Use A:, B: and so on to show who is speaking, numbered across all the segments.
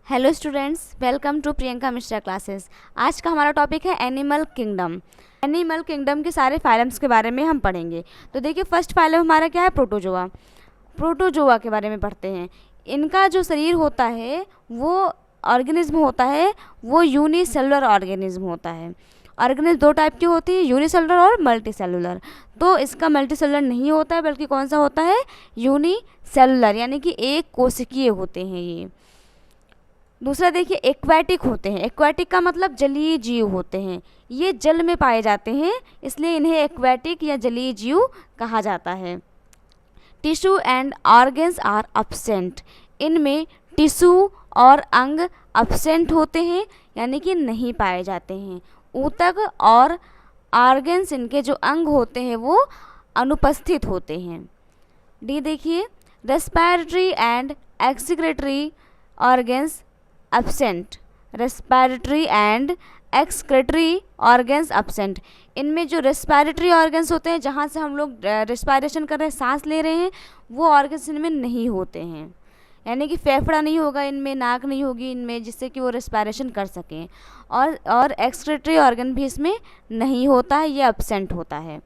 A: Hello students, welcome to Priyanka Mishra classes. आज का हमारा टॉपिक है एनिमल किंगडम। एनिमल किंगडम के सारे फाइलम्स के बारे में हम पढ़ेंगे। तो देखिए, फर्स्ट फाइलम हमारा क्या है, प्रोटोजोआ। प्रोटोजोआ के बारे में पढ़ते हैं। इनका जो शरीर होता है वो ऑर्गेनिज्म होता है, वो यूनिसेलुलर ऑर्गेनिज्म होता है। ऑर्गेनिज्म दो टाइप की होती है, यूनिसेलुलर और मल्टी सेलुलर। तो इसका मल्टी सेलुलर नहीं होता है, बल्कि कौन सा होता है, यूनिसेलुलर, यानी कि एक कोशिकीय होते हैं ये। दूसरा देखिए, एक्वाटिक होते हैं। एक्वाटिक का मतलब जलीय जीव होते हैं, ये जल में पाए जाते हैं, इसलिए इन्हें एक्वाटिक या जलीय जीव कहा जाता है। Tissue and organs are absent. इनमें टिश्यू और अंग अब्सेंट होते हैं, यानी कि नहीं पाए जाते हैं। ऊतक और ऑर्गन्स, इनके जो अंग होते हैं वो अनुपस्थित होते हैं। डी देखिए, respiratory and excretory organs absent. Respiratory and excretory organs absent. इनमें जो रेस्पिरेटरी ऑर्गन्स होते हैं, जहाँ से हम लोग रेस्पिरेशन कर रहे हैं, सांस ले रहे हैं, वो ऑर्गन्स इनमें नहीं होते हैं। यानी कि फेफड़ा नहीं होगा इनमें, नाक नहीं होगी इनमें, जिससे कि वो रेस्पिरेशन कर सकें। और एक्सक्रेटरी ऑर्गन भी इसमें नहीं होता है, ये एब्सेंट होता है।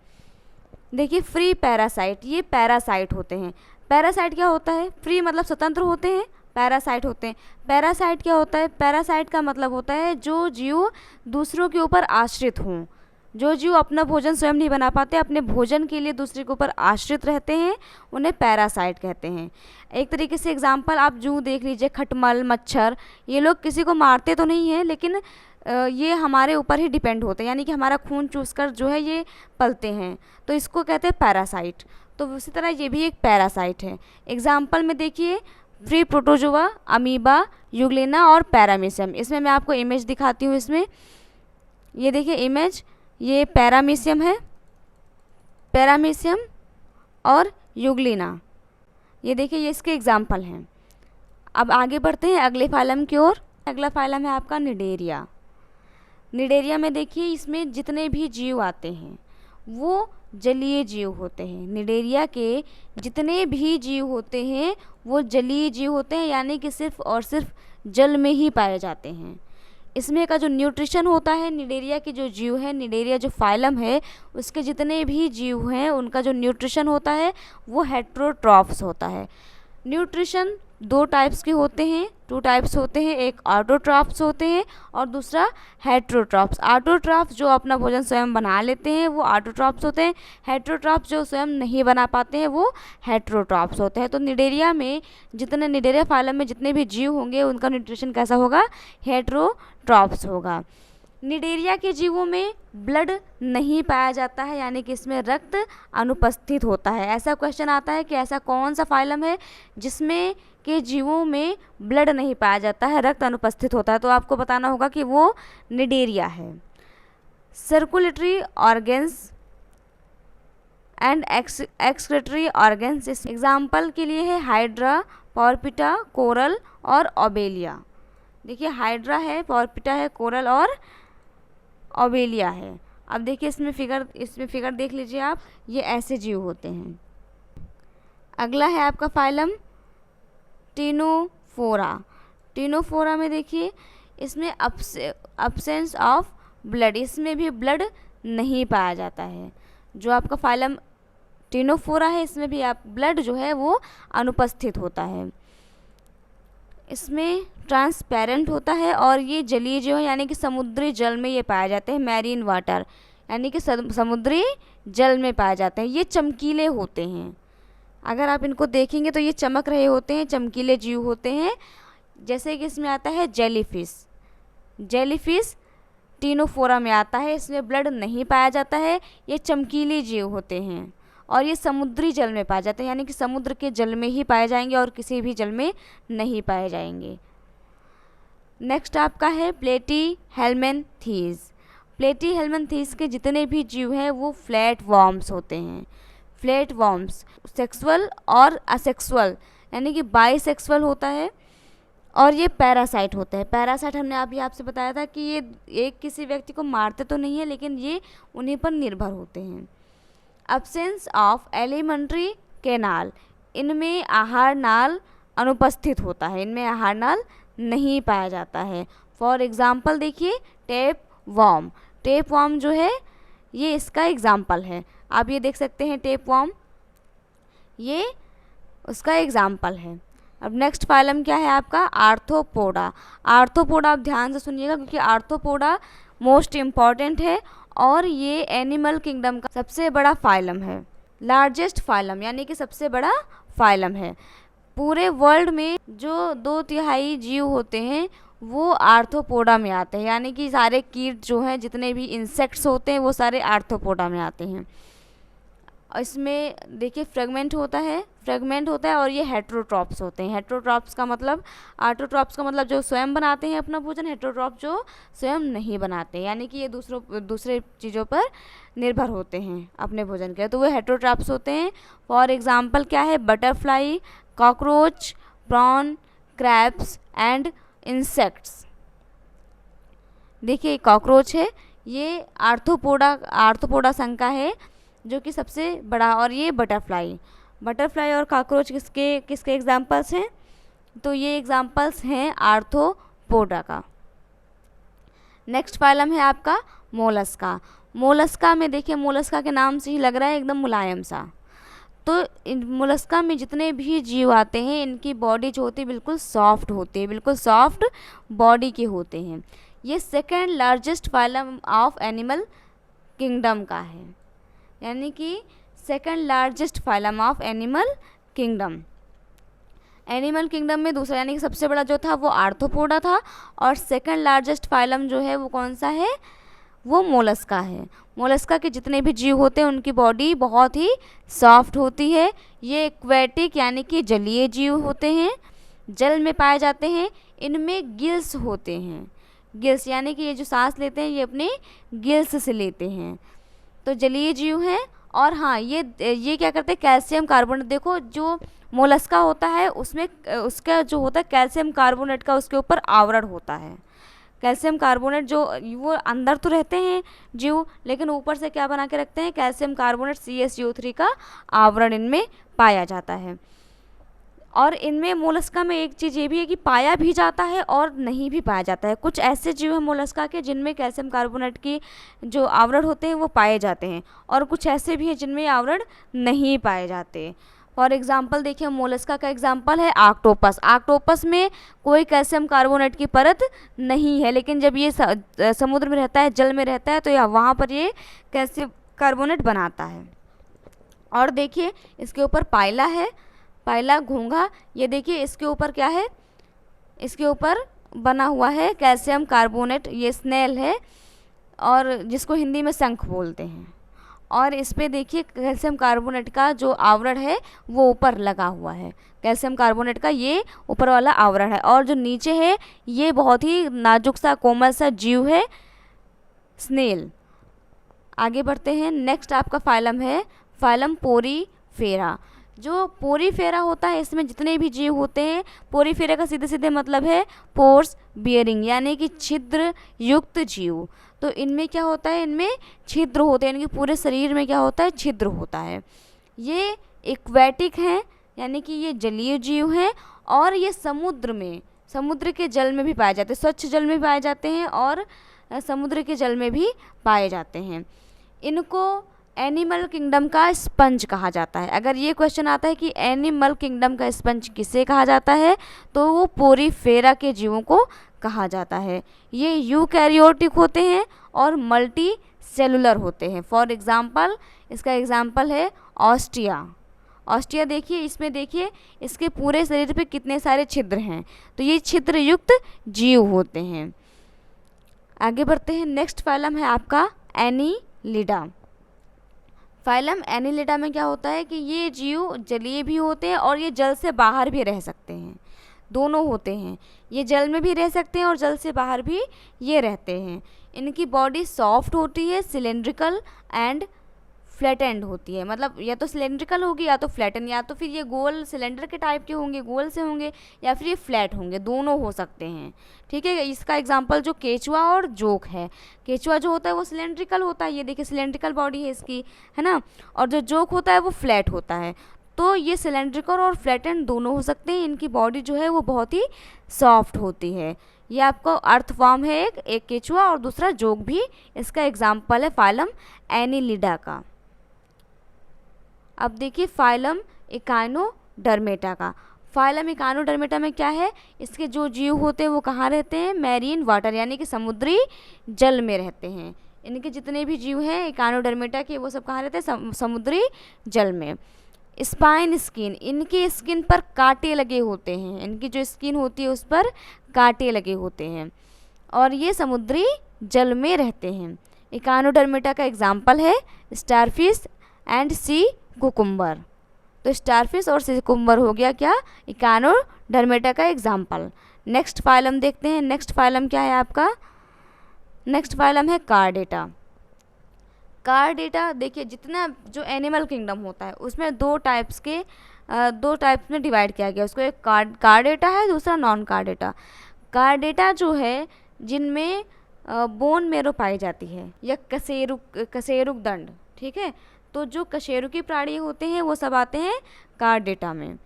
A: देखिए, फ्री पैरासाइट, ये पैरासाइट होते हैं। पैरासाइट क्या होता है, फ्री मतलब स्वतंत्र होते हैं, पैरासाइट होते हैं। पैरासाइट क्या होता है, पैरासाइट का मतलब होता है जो जीव दूसरों के ऊपर आश्रित हों। जो जीव अपना भोजन स्वयं नहीं बना पाते, अपने भोजन के लिए दूसरे के ऊपर आश्रित रहते हैं, उन्हें पैरासाइट कहते हैं। एक तरीके से एग्जाम्पल आप जूं देख लीजिए, खटमल, मच्छर, ये लोग किसी को मारते तो नहीं हैं, लेकिन ये हमारे ऊपर ही डिपेंड होते हैं, यानी कि हमारा खून चूसकर जो है ये पलते हैं, तो इसको कहते हैं पैरासाइट। तो उसी तरह ये भी एक पैरासाइट है। एग्जाम्पल में देखिए, फ्री प्रोटोजोआ, अमीबा, यूग्लिना और पैरामीशियम। इसमें मैं आपको इमेज दिखाती हूँ। इसमें ये देखिए इमेज, ये पैरामीशियम है, पैरामीशियम और यूग्लिना, ये देखिए ये इसके एग्जाम्पल हैं। अब आगे बढ़ते हैं अगले फाइलम की ओर। अगला फाइलम है आपका निडेरिया। निडेरिया में देखिए, इसमें जितने भी जीव आते हैं वो जलीय जीव होते हैं। निडेरिया के जितने भी जीव होते हैं वो जलीय जीव होते हैं, यानी कि सिर्फ और सिर्फ जल में ही पाए जाते हैं। इसमें का जो न्यूट्रिशन होता है, निडेरिया के जो जीव है, निडेरिया जो फाइलम है, उसके जितने भी जीव हैं उनका जो न्यूट्रिशन होता है वो हेट्रोट्रॉफ्स होता है। न्यूट्रिशन दो टाइप्स के होते हैं, टू टाइप्स होते हैं, एक ऑटोट्रॉफ्स होते हैं और दूसरा हेट्रोट्रॉफ्स। ऑटोट्रॉफ्स जो अपना भोजन स्वयं बना लेते हैं वो ऑटोट्रॉफ्स होते हैं। हेट्रोट्रॉफ्स जो स्वयं नहीं बना पाते हैं वो हेट्रोट्रॉफ्स होते हैं। तो निडेरिया में जितने, निडेरिया फाइलम में जितने भी जीव होंगे उनका न्यूट्रिशन कैसा होगा, हेट्रोट्रॉफ्स होगा। निडेरिया के जीवों में ब्लड नहीं पाया जाता है, यानी कि इसमें रक्त अनुपस्थित होता है। ऐसा क्वेश्चन आता है कि ऐसा कौन सा फाइलम है जिसमें के जीवों में ब्लड नहीं पाया जाता है, रक्त अनुपस्थित होता है, तो आपको बताना होगा कि वो निडेरिया है। Circulatory organs and excretory organs, इस एग्जाम्पल के लिए है हाइड्रा, पॉर्पिटा, कोरल और ओबेलिया। देखिए, हाइड्रा है, पॉर्पिटा है, कोरल और ओबेलिया है। अब देखिए इसमें फिगर देख लीजिए आप, ये ऐसे जीव होते हैं। अगला है आपका फाइलम टिनोफोरा। टिनोफोरा में देखिए, इसमें अब्सेंस ऑफ ब्लड, इसमें भी ब्लड नहीं पाया जाता है। जो आपका फाइलम टिनोफोरा है, इसमें भी आप ब्लड जो है वो अनुपस्थित होता है। इसमें ट्रांसपेरेंट होता है और ये जलीय जीव है, यानी कि समुद्री जल में ये पाए जाते हैं। मैरीन वाटर, यानी कि समुद्री जल में पाए जाते हैं। ये चमकीले होते हैं, अगर आप इनको देखेंगे तो ये चमक रहे होते हैं, चमकीले जीव होते हैं। जैसे कि इसमें आता है जेलीफिश। जेलीफिश टिनोफोरा में आता है, इसमें ब्लड नहीं पाया जाता है, ये चमकीले जीव होते हैं और ये समुद्री जल में पाए जाते हैं, यानी कि समुद्र के जल में ही पाए जाएंगे और किसी भी जल में नहीं पाए जाएंगे। नेक्स्ट आपका है प्लेटीहेल्मिन्थीज। प्लेटीहेल्मिन्थीज के जितने भी जीव हैं वो फ्लैट वॉर्म्स होते हैं। फ्लैट वॉर्म्स सेक्सुअल और असेक्सुअल, यानी कि बाइसेक्सुअल होता है और ये पैरासाइट होता है। पैरासाइट हमने अभी आपसे बताया था कि ये एक किसी व्यक्ति को मारते तो नहीं है, लेकिन ये उन्हीं पर निर्भर होते हैं। अब्सेंस ऑफ एलिमेंट्री कैनाल, इनमें आहार नाल अनुपस्थित होता है, इनमें आहार नाल नहीं पाया जाता है। फॉर एग्ज़ाम्पल देखिए टेप वॉर्म, टेप वॉर्म जो है ये इसका एग्ज़ाम्पल है। आप ये देख सकते हैं टेप वॉर्म, ये उसका एग्ज़ाम्पल है। अब नेक्स्ट फाइलम क्या है आपका, आर्थ्रोपोडा। आर्थ्रोपोडा आप ध्यान से सुनिएगा क्योंकि आर्थ्रोपोडा मोस्ट इम्पॉर्टेंट है और ये एनिमल किंगडम का सबसे बड़ा फाइलम है, लार्जेस्ट फाइलम यानी कि सबसे बड़ा फाइलम है। पूरे वर्ल्ड में जो 2/3 जीव होते हैं वो आर्थ्रोपोडा में आते हैं, यानी कि सारे कीट जो हैं, जितने भी इंसेक्ट्स होते हैं वो सारे आर्थ्रोपोडा में आते हैं। इसमें देखिए फ्रेगमेंट होता है और ये हेट्रोट्रॉप्स होते हैं। हेट्रोट्रॉप्स का मतलब, आर्थ्रोट्रॉप्स का मतलब जो स्वयं बनाते हैं अपना भोजन, हेट्रोट्रॉप जो स्वयं नहीं बनाते, यानी कि ये दूसरे चीज़ों पर निर्भर होते हैं अपने भोजन के लिए, तो वो हेट्रोट्रॉप्स होते हैं। फॉर एग्जांपल क्या है, butterfly, cockroach, prawn, crabs and insects. देखिए कॉकरोच है, ये आर्थ्रोपोडा संघ का है जो कि सबसे बड़ा, और ये बटरफ्लाई और कॉकरोच किसके एग्जाम्पल्स हैं, तो ये एग्जाम्पल्स हैं आर्थ्रोपोडा का। नेक्स्ट फाइलम है आपका मोलस्का। मोलस्का में देखिए, मोलस्का के नाम से ही लग रहा है एकदम मुलायम सा। तो इन मोलस्का में जितने भी जीव आते हैं इनकी बॉडी जो होती है बिल्कुल सॉफ्ट होती है, बिल्कुल सॉफ्ट बॉडी के होते हैं। ये second largest phylum of animal kingdom का है, यानी कि second largest phylum of animal kingdom. Animal kingdom में दूसरा यानी कि सबसे बड़ा जो था वो आर्थ्रोपोडा था, और सेकंड लार्जेस्ट फाइलम जो है वो कौन सा है, वो मोलस्का है। मोलस्का के जितने भी जीव होते हैं उनकी बॉडी बहुत ही सॉफ्ट होती है। ये एक्वेटिक यानी कि जलीय जीव होते हैं, जल में पाए जाते हैं। इनमें गिल्स होते हैं, गिल्स यानी कि ये जो सांस लेते हैं ये अपने गिल्स से लेते हैं, तो जलीय जीव हैं। और हाँ, ये क्या करते हैं, कैल्शियम कार्बोनेट। देखो जो मोलस्का होता है उसमें उसका जो होता है कैल्शियम कार्बोनेट का उसके ऊपर आवरण होता है। कैल्शियम कार्बोनेट जो वो अंदर तो रहते हैं जीव, लेकिन ऊपर से क्या बना के रखते हैं, कैल्शियम कार्बोनेट CaCO3 का आवरण इनमें पाया जाता है। और इनमें मोलस्का में एक चीज़ ये भी है कि पाया भी जाता है और नहीं भी पाया जाता है। कुछ ऐसे जीव हैं मोलस्का के जिनमें कैल्शियम कार्बोनेट की जो आवरण होते हैं वो पाए जाते हैं, और कुछ ऐसे भी हैं जिनमें आवरण नहीं पाए जाते। फॉर एग्जांपल देखिए, मोलस्का का एग्जांपल है ऑक्टोपस। ऑक्टोपस में कोई कैल्शियम कार्बोनेट की परत नहीं है, लेकिन जब ये समुद्र में रहता है, जल में रहता है, तो वहाँ पर ये कैल्शियम कार्बोनेट बनाता है। और देखिए इसके ऊपर पाइला है, पाइला घोंघा। ये देखिए इसके ऊपर क्या है, इसके ऊपर बना हुआ है कैल्शियम कार्बोनेट, ये स्नेल है और जिसको हिंदी में शंख बोलते हैं। और इस पे देखिए कैल्शियम कार्बोनेट का जो आवरण है वो ऊपर लगा हुआ है, कैल्शियम कार्बोनेट का ये ऊपर वाला आवरण है। और जो नीचे है ये बहुत ही नाजुक सा कोमल सा जीव है, स्नेल। आगे बढ़ते हैं, नेक्स्ट आपका फाइलम है फाइलम पोरीफेरा। जो पोरीफेरा होता है इसमें जितने भी जीव होते हैं, पोरीफेरा का सीधे सीधे मतलब है पोर्स बियरिंग यानी कि छिद्र युक्त जीव। तो इनमें क्या होता है, इनमें छिद्र होते हैं, इनके पूरे शरीर में क्या होता है, छिद्र होता है। ये एक्वेटिक हैं यानी कि ये जलीय जीव हैं, और ये समुद्र में, समुद्र के जल में भी पाए जाते हैं, स्वच्छ जल में भी पाए जाते हैं और समुद्र के जल में भी पाए जाते हैं। इनको एनिमल किंगडम का स्पंज कहा जाता है। अगर ये क्वेश्चन आता है कि एनिमल किंगडम का स्पंज किसे कहा जाता है, तो वो पोरीफेरा के जीवों को कहा जाता है। ये यूकैरियोटिक होते हैं और मल्टी सेलुलर होते हैं। फॉर एग्जांपल, इसका एग्जांपल है ऑस्ट्रिया। ऑस्ट्रिया देखिए, इसमें देखिए इसके पूरे शरीर पे कितने सारे छिद्र हैं, तो ये छिद्र युक्त जीव होते हैं। आगे बढ़ते हैं, नेक्स्ट फाइलम है आपका एनीलिडा। फाइलम एनीलिडा में क्या होता है कि ये जीव जलीय भी होते हैं और ये जल से बाहर भी रह सकते हैं, दोनों होते हैं। ये जल में भी रह सकते हैं और जल से बाहर भी ये रहते हैं। इनकी बॉडी सॉफ्ट होती है, सिलेंड्रिकल एंड फ्लैटेंड होती है, मतलब या तो सिलेंड्रिकल होगी या तो फ्लैटेंड, या तो फिर ये गोल सिलेंडर के टाइप के होंगे, गोल से होंगे, या फिर ये फ्लैट होंगे, दोनों हो सकते हैं। ठीक है, इसका एग्जांपल जो केचुआ और जोक है। केचुआ जो होता है वो सिलेंड्रिकल होता है, ये देखिए सिलेंड्रिकल बॉडी है इसकी, है ना, और जो जोक होता है वो फ्लैट होता है। तो ये सिलेंड्रिकल और फ्लैटेंड दोनों हो सकते हैं। इनकी बॉडी जो है वो बहुत ही सॉफ्ट होती है। ये आपको अर्थवर्म है, एक केचुआ, और दूसरा जोग भी इसका एग्जाम्पल है फाइलम एनिलिडा का। अब देखिए फाइलम इकाइनोडर्मेटा का। फाइलम इकाइनोडर्मेटा में क्या है, इसके जो जीव होते हैं वो कहाँ रहते हैं, मैरीन वाटर यानी कि समुद्री जल में रहते हैं। इनके जितने भी जीव हैं इकाइनोडर्मेटा के, वो सब कहाँ रहते हैं, समुद्री जल में। स्पाइन स्किन, इनकी स्किन पर कांटे लगे होते हैं, इनकी जो स्किन होती है उस पर कांटे लगे होते हैं, और ये समुद्री जल में रहते हैं। इकाइनोडर्मेटा का एग्जाम्पल है स्टारफिश एंड सी कुकुम्बर। तो स्टारफिश और सी कुकुम्बर हो गया क्या, इकाइनोडर्मेटा का एग्जाम्पल। नेक्स्ट फाइलम देखते हैं। नेक्स्ट फाइलम क्या है आपका, नेक्स्ट फाइलम है कार्डेटा। कार्डेटा देखिए, जितना जो एनिमल किंगडम होता है उसमें दो टाइप्स में डिवाइड किया गया उसको। एक कार्डेटा है, दूसरा नॉन कार्डेटा। कार्डेटा जो है जिनमें बोन मेरो पाई जाती है, या कशेरुक दंड, ठीक है। तो जो कशेरुकी प्राणी होते हैं वो सब आते हैं कार्डेटा में।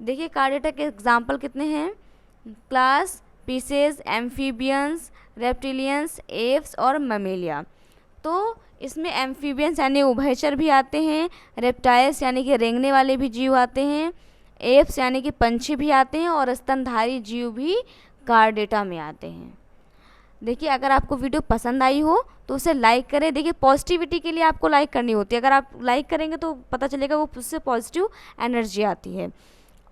A: देखिए कार्डेटा के एग्जाम्पल कितने हैं, class, pieces, amphibians, reptilians, apps और ममेलिया। तो इसमें एम्फीबियंस यानी उभयचर भी आते हैं, रेप्टाइल्स यानी कि रेंगने वाले भी जीव आते हैं, एप्स यानी कि पंछी भी आते हैं, और स्तनधारी जीव भी कार्डेटा में आते हैं। देखिए अगर आपको वीडियो पसंद आई हो तो उसे लाइक करें। देखिए पॉजिटिविटी के लिए आपको लाइक करनी होती है, अगर आप लाइक करेंगे तो पता चलेगा वो उससे पॉजिटिव एनर्जी आती है।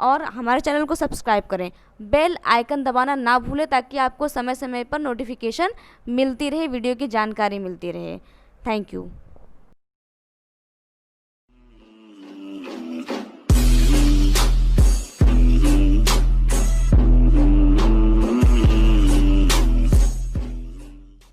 A: और हमारे चैनल को सब्सक्राइब करें, बेल आइकन दबाना ना भूलें ताकि आपको समय समय पर नोटिफिकेशन मिलती रहे, वीडियो की जानकारी मिलती रहे। Thank you.